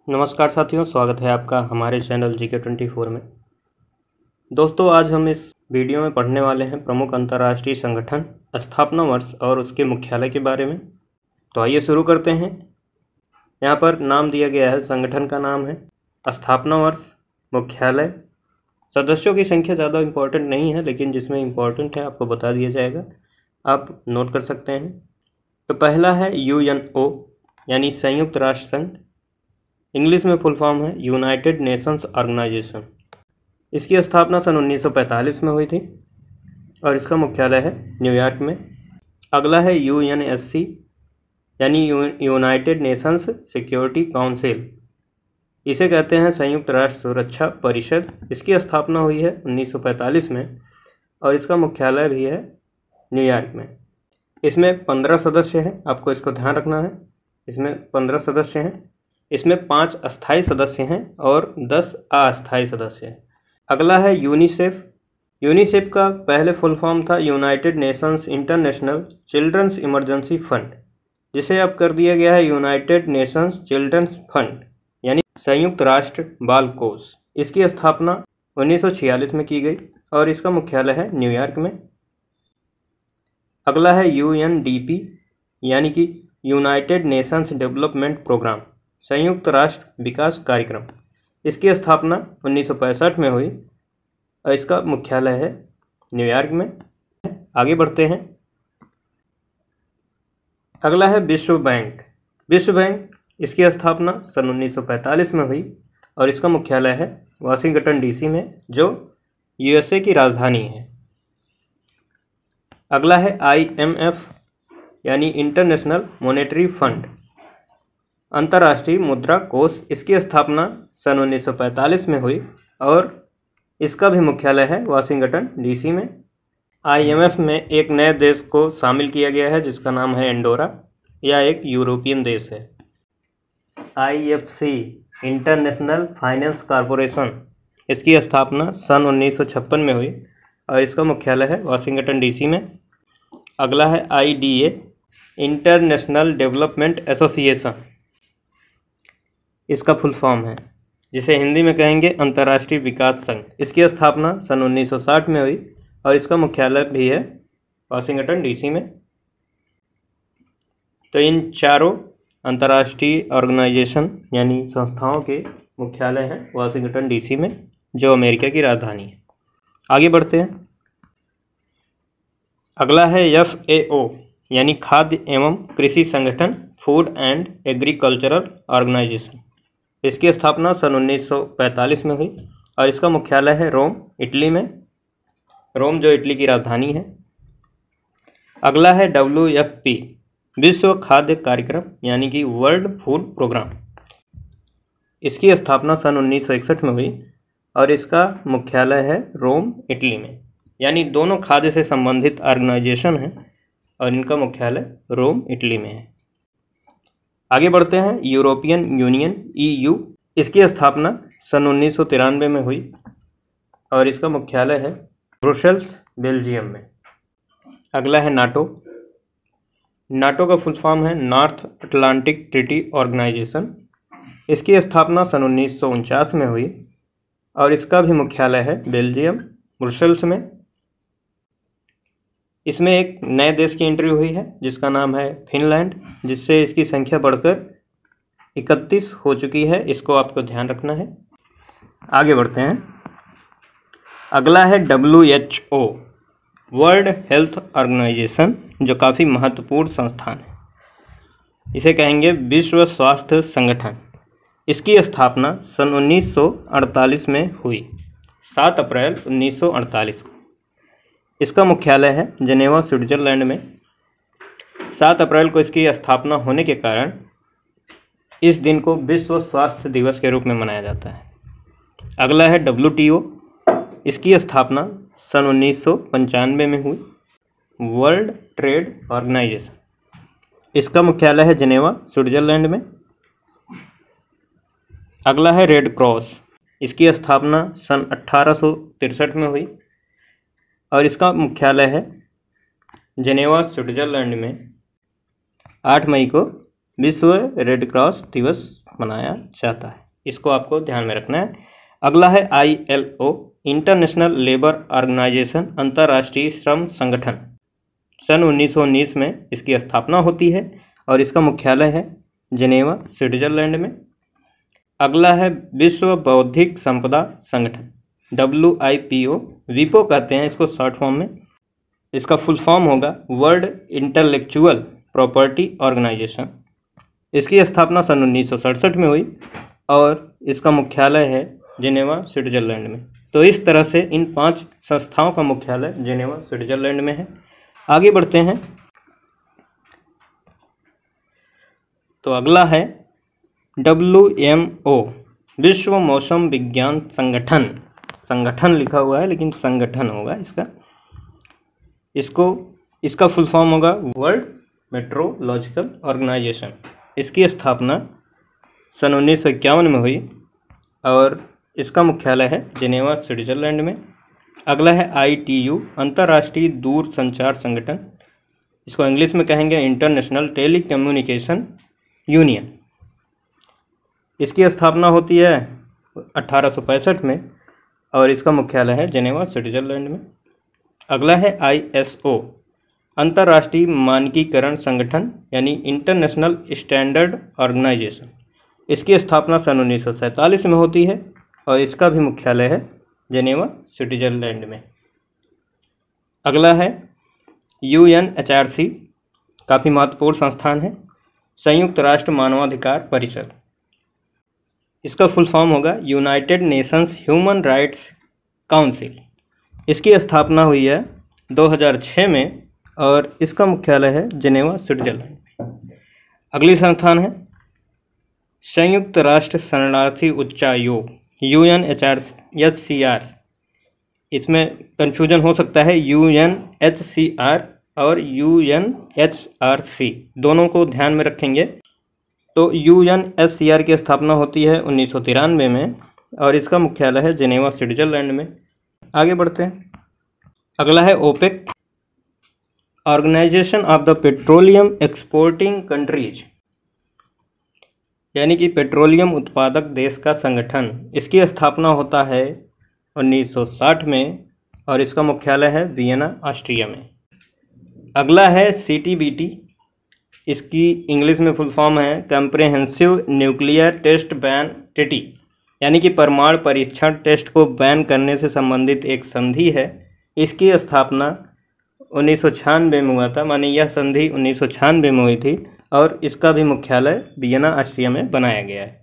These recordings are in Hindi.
नमस्कार साथियों, स्वागत है आपका हमारे चैनल GK24 में। दोस्तों, आज हम इस वीडियो में पढ़ने वाले हैं प्रमुख अंतर्राष्ट्रीय संगठन, स्थापना वर्ष और उसके मुख्यालय के बारे में। तो आइए शुरू करते हैं। यहाँ पर नाम दिया गया है, संगठन का नाम है, स्थापना वर्ष, मुख्यालय। सदस्यों की संख्या ज़्यादा इम्पोर्टेंट नहीं है, लेकिन जिसमें इम्पोर्टेंट है आपको बता दिया जाएगा, आप नोट कर सकते हैं। तो पहला है UNO यानी संयुक्त राष्ट्र संघ। इंग्लिश में फुल फॉर्म है यूनाइटेड नेशंस ऑर्गेनाइजेशन। इसकी स्थापना सन 1945 में हुई थी और इसका मुख्यालय है न्यूयॉर्क में। अगला है UNSC यानी यूनाइटेड नेशंस सिक्योरिटी काउंसिल। इसे कहते हैं संयुक्त राष्ट्र सुरक्षा परिषद। इसकी स्थापना हुई है 1945 में और इसका मुख्यालय भी है न्यूयॉर्क में। इसमें 15 सदस्य हैं, आपको इसको ध्यान रखना है। इसमें 15 सदस्य हैं। इसमें 5 अस्थायी सदस्य हैं और 10 अस्थायी सदस्य हैं। अगला है यूनिसेफ। यूनिसेफ का पहले फुल फॉर्म था United Nations International Children's Emergency Fund, जिसे अब कर दिया गया है यूनाइटेड नेशंस चिल्ड्रंस फंड यानी संयुक्त राष्ट्र बाल कोष। इसकी स्थापना 1946 में की गई और इसका मुख्यालय है न्यूयॉर्क में। अगला है UNDP यानी कि यूनाइटेड नेशंस डेवलपमेंट प्रोग्राम, संयुक्त राष्ट्र विकास कार्यक्रम। इसकी स्थापना 1965 में हुई और इसका मुख्यालय है न्यूयॉर्क में। आगे बढ़ते हैं। अगला है विश्व बैंक। विश्व बैंक, इसकी स्थापना सन 1945 में हुई और इसका मुख्यालय है वाशिंगटन DC में, जो USA की राजधानी है। अगला है IMF यानी इंटरनेशनल मॉनेटरी फंड, अंतर्राष्ट्रीय मुद्रा कोष। इसकी स्थापना सन 1945 में हुई और इसका भी मुख्यालय है वाशिंगटन DC में। IMF में एक नए देश को शामिल किया गया है जिसका नाम है एंडोरा। यह एक यूरोपियन देश है। IFC इंटरनेशनल फाइनेंस कॉरपोरेशन, इसकी स्थापना सन 1956 में हुई और इसका मुख्यालय है वाशिंगटन DC में। अगला है IDA इंटरनेशनल डेवलपमेंट एसोसिएशन, इसका फुल फॉर्म है, जिसे हिंदी में कहेंगे अंतर्राष्ट्रीय विकास संघ। इसकी स्थापना सन 1960 में हुई और इसका मुख्यालय भी है वाशिंगटन DC में। तो इन चारों अंतर्राष्ट्रीय ऑर्गेनाइजेशन यानी संस्थाओं के मुख्यालय हैं वाशिंगटन DC में, जो अमेरिका की राजधानी है। आगे बढ़ते हैं। अगला है FAO यानी खाद्य एवं कृषि संगठन, फूड एंड एग्रीकल्चरल ऑर्गेनाइजेशन। इसकी स्थापना सन 1945 में हुई और इसका मुख्यालय है रोम, इटली में। रोम जो इटली की राजधानी है। अगला है WFP विश्व खाद्य कार्यक्रम यानी कि वर्ल्ड फूड प्रोग्राम। इसकी स्थापना सन 1961 में हुई और इसका मुख्यालय है रोम, इटली में। यानी दोनों खाद्य से संबंधित ऑर्गेनाइजेशन हैं और इनका मुख्यालय रोम, इटली में है। आगे बढ़ते हैं। यूरोपियन यूनियन EU, इसकी स्थापना सन 1993 में हुई और इसका मुख्यालय है ब्रुसेल्स, बेल्जियम में। अगला है नाटो। नाटो का फुल फॉर्म है नॉर्थ अटलांटिक ट्रीटी ऑर्गेनाइजेशन। इसकी स्थापना सन 1949 में हुई और इसका भी मुख्यालय है बेल्जियम, ब्रुसेल्स में। इसमें एक नए देश की एंट्री हुई है जिसका नाम है फिनलैंड, जिससे इसकी संख्या बढ़कर 31 हो चुकी है। इसको आपको ध्यान रखना है। आगे बढ़ते हैं। अगला है WHO वर्ल्ड हेल्थ ऑर्गेनाइजेशन, जो काफ़ी महत्वपूर्ण संस्थान है। इसे कहेंगे विश्व स्वास्थ्य संगठन। इसकी स्थापना सन 1948 में हुई, 7 अप्रैल 1948 को। इसका मुख्यालय है जेनेवा, स्विट्जरलैंड में। 7 अप्रैल को इसकी स्थापना होने के कारण इस दिन को विश्व स्वास्थ्य दिवस के रूप में मनाया जाता है। अगला है WTO। इसकी स्थापना सन 1995 में हुई, वर्ल्ड ट्रेड ऑर्गेनाइजेशन। इसका मुख्यालय है जेनेवा, स्विट्जरलैंड में। अगला है रेड क्रॉस। इसकी स्थापना सन 1863 में हुई और इसका मुख्यालय है जेनेवा, स्विट्जरलैंड में। 8 मई को विश्व रेड क्रॉस दिवस मनाया जाता है। इसको आपको ध्यान में रखना है। अगला है ILO, इंटरनेशनल लेबर ऑर्गेनाइजेशन, अंतर्राष्ट्रीय श्रम संगठन। सन 1919 में इसकी स्थापना होती है और इसका मुख्यालय है जिनेवा, स्विट्जरलैंड में। अगला है विश्व बौद्धिक संपदा संगठन, WIPO, विपो कहते हैं इसको शॉर्ट फॉर्म में। इसका फुल फॉर्म होगा वर्ल्ड इंटेलेक्चुअल प्रॉपर्टी ऑर्गेनाइजेशन। इसकी स्थापना सन 1967 में हुई और इसका मुख्यालय है जिनेवा, स्विट्जरलैंड में। तो इस तरह से इन 5 संस्थाओं का मुख्यालय जिनेवा, स्विट्जरलैंड में है। आगे बढ़ते हैं। तो अगला है WMO, विश्व मौसम विज्ञान संगठन। संगठन लिखा हुआ है लेकिन संगठन होगा इसका फुल फॉर्म होगा वर्ल्ड मेट्रोलॉजिकल ऑर्गेनाइजेशन। इसकी स्थापना सन 1951 में हुई और इसका मुख्यालय है जिनेवा, स्विट्जरलैंड में। अगला है ITU, अंतर्राष्ट्रीय दूर संचार संगठन। इसको इंग्लिश में कहेंगे इंटरनेशनल टेली कम्युनिकेशन यूनियन। इसकी स्थापना होती है 1865 में और इसका मुख्यालय है जिनेवा, स्विट्जरलैंड में। अगला है ISO, अंतर्राष्ट्रीय मानकीकरण संगठन यानी इंटरनेशनल स्टैंडर्ड ऑर्गेनाइजेशन। इसकी स्थापना सन 1947 में होती है और इसका भी मुख्यालय है जिनेवा, स्विट्जरलैंड में। अगला है UNHRC, काफ़ी महत्वपूर्ण संस्थान है, संयुक्त राष्ट्र मानवाधिकार परिषद। इसका फुल फॉर्म होगा United Nations human rights council. इसकी स्थापना हुई है 2006 में और इसका मुख्यालय है जिनेवा, स्विट्जरलैंड में। अगली संस्थान है संयुक्त राष्ट्र शरणार्थी उच्चायोग, UNHCR। इसमें कंफ्यूजन हो सकता है UNHCR और UNHRC, दोनों को ध्यान में रखेंगे। तो UNHCR की स्थापना होती है 1993 में और इसका मुख्यालय है जिनेवा, स्विट्जरलैंड में। आगे बढ़ते हैं। अगला है OPEC, Organization of the Petroleum Exporting Countries, यानी कि पेट्रोलियम उत्पादक देश का संगठन। इसकी स्थापना होता है 1960 में और इसका मुख्यालय है वियना, ऑस्ट्रिया में। अगला है CTBT, इसकी इंग्लिश में फुल फॉर्म है Comprehensive Nuclear Test Ban Treaty, यानी कि परमाणु परीक्षण टेस्ट को बैन करने से संबंधित एक संधि है। इसकी स्थापना 1996 में हुआ था, माने यह संधि 1996 में हुई थी और इसका भी मुख्यालय वियना, ऑस्ट्रिया में बनाया गया है।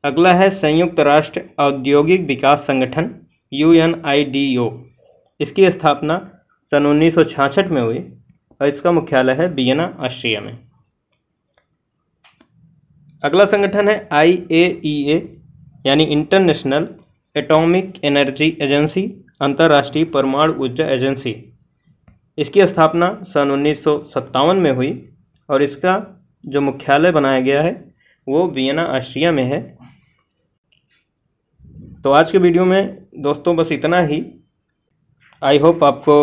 अगला है संयुक्त राष्ट्र औद्योगिक विकास संगठन, UNIDO। इसकी स्थापना सन 1966 में हुई और इसका मुख्यालय है वियना, ऑस्ट्रिया में। अगला संगठन है IAEA, यानी इंटरनेशनल एटॉमिक एनर्जी एजेंसी, अंतर्राष्ट्रीय परमाणु ऊर्जा एजेंसी। इसकी स्थापना सन 1957 में हुई और इसका जो मुख्यालय बनाया गया है वो वियना, ऑस्ट्रिया में है। तो आज के वीडियो में दोस्तों बस इतना ही। आई होप आपको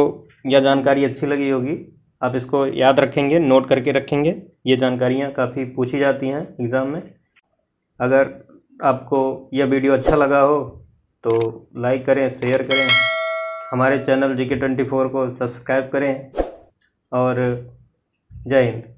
यह जानकारी अच्छी लगी होगी। आप इसको याद रखेंगे, नोट करके रखेंगे। ये जानकारियाँ काफ़ी पूछी जाती हैं एग्ज़ाम में। अगर आपको यह वीडियो अच्छा लगा हो तो लाइक करें, शेयर करें, हमारे चैनल GK24 को सब्सक्राइब करें और जय हिंद।